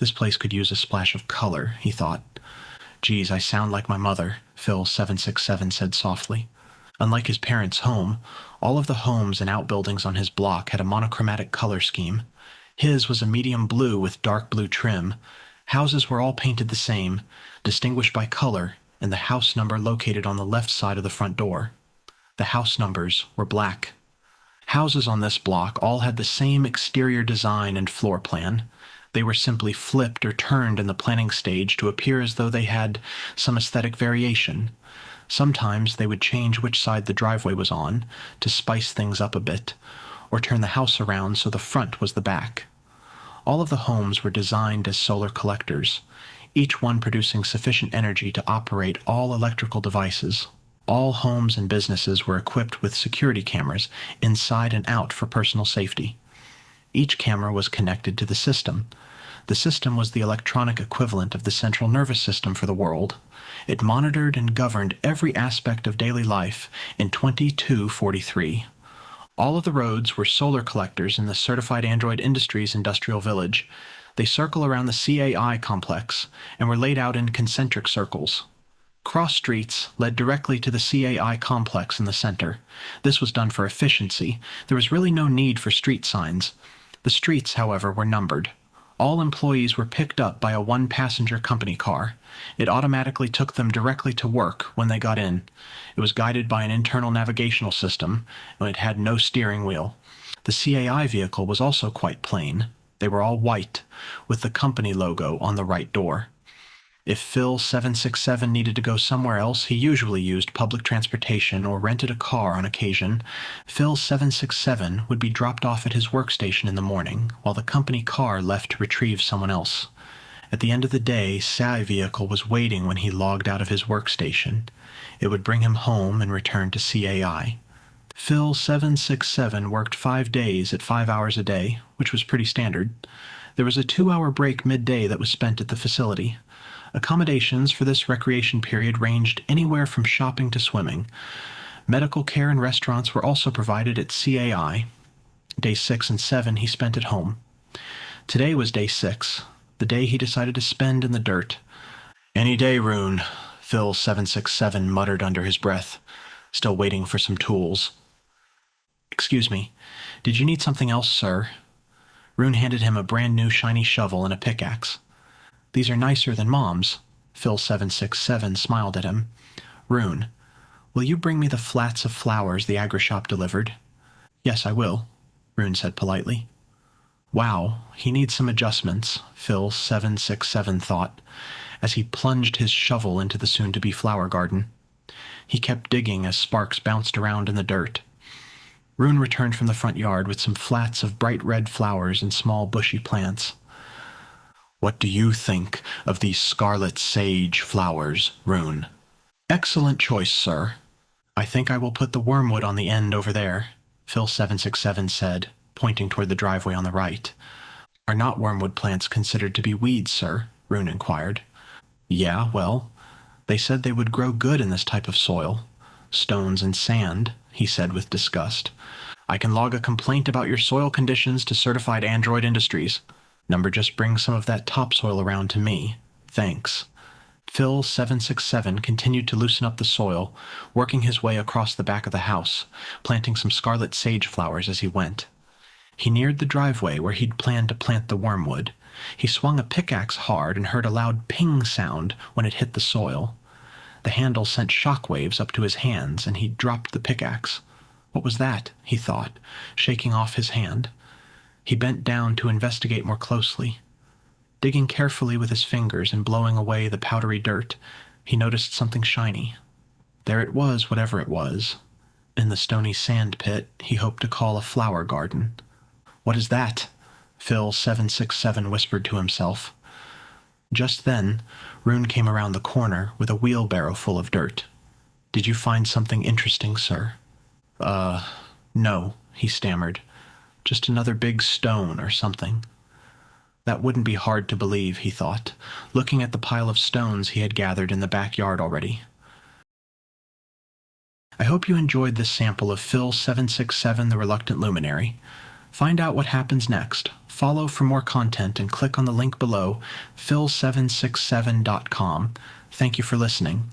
This place could use a splash of color, he thought. Geez, I sound like my mother, Phil767 said softly. Unlike his parents' home, all of the homes and outbuildings on his block had a monochromatic color scheme. His was a medium blue with dark blue trim. Houses were all painted the same, distinguished by color, and the house number located on the left side of the front door. The house numbers were black. Houses on this block all had the same exterior design and floor plan. They were simply flipped or turned in the planning stage to appear as though they had some aesthetic variation. Sometimes they would change which side the driveway was on, to spice things up a bit, or turn the house around so the front was the back. All of the homes were designed as solar collectors, each one producing sufficient energy to operate all electrical devices. All homes and businesses were equipped with security cameras inside and out for personal safety. Each camera was connected to the system. The system was the electronic equivalent of the central nervous system for the world. It monitored and governed every aspect of daily life in 2243. All of the roads were solar collectors in the Certified Android Industries Industrial Village. They circle around the CAI complex and were laid out in concentric circles. Cross streets led directly to the CAI complex in the center. This was done for efficiency. There was really no need for street signs. The streets, however, were numbered. All employees were picked up by a one-passenger company car. It automatically took them directly to work when they got in. It was guided by an internal navigational system, and it had no steering wheel. The CAI vehicle was also quite plain. They were all white, with the company logo on the right door. If Phil767 needed to go somewhere else, he usually used public transportation or rented a car on occasion. Phil767 would be dropped off at his workstation in the morning, while the company car left to retrieve someone else. At the end of the day, CAI vehicle was waiting when he logged out of his workstation. It would bring him home and return to CAI. Phil767 worked 5 days at 5 hours a day, which was pretty standard. There was a 2-hour break midday that was spent at the facility. Accommodations for this recreation period ranged anywhere from shopping to swimming. Medical care and restaurants were also provided at CAI. Day 6 and 7 he spent at home. Today was day 6, the day he decided to spend in the dirt. Any day, Rune, Phil767 muttered under his breath, still waiting for some tools. Excuse me, did you need something else, sir? Rune handed him a brand new shiny shovel and a pickaxe. These are nicer than Mom's. Phil767 smiled at him. Rune, will you bring me the flats of flowers the agri-shop delivered? Yes, I will, Rune said politely. Wow, he needs some adjustments, Phil767 thought, as he plunged his shovel into the soon-to-be flower garden. He kept digging as sparks bounced around in the dirt. Rune returned from the front yard with some flats of bright red flowers and small bushy plants. What do you think of these scarlet sage flowers, Rune? Excellent choice, sir. I think I will put the wormwood on the end over there, Phil767 said, pointing toward the driveway on the right. Are not wormwood plants considered to be weeds, sir? Rune inquired. Yeah, well, they said they would grow good in this type of soil. Stones and sand, he said with disgust. I can log a complaint about your soil conditions to Certified Android Industries. Number just brings some of that topsoil around to me. Thanks. Phil767 continued to loosen up the soil, working his way across the back of the house, planting some scarlet sage flowers as he went. He neared the driveway where he'd planned to plant the wormwood. He swung a pickaxe hard and heard a loud ping sound when it hit the soil. The handle sent shockwaves up to his hands, and he dropped the pickaxe. What was that? He thought, shaking off his hand. He bent down to investigate more closely. Digging carefully with his fingers and blowing away the powdery dirt, he noticed something shiny. There it was, whatever it was. In the stony sand pit he hoped to call a flower garden. What is that? Phil767 whispered to himself. Just then, Rune came around the corner with a wheelbarrow full of dirt. Did you find something interesting, sir? No, he stammered. Just another big stone or something. That wouldn't be hard to believe, he thought, looking at the pile of stones he had gathered in the backyard already. I hope you enjoyed this sample of Phil767 The Reluctant Luminary. Find out what happens next. Follow for more content and click on the link below, Phil767.com. Thank you for listening.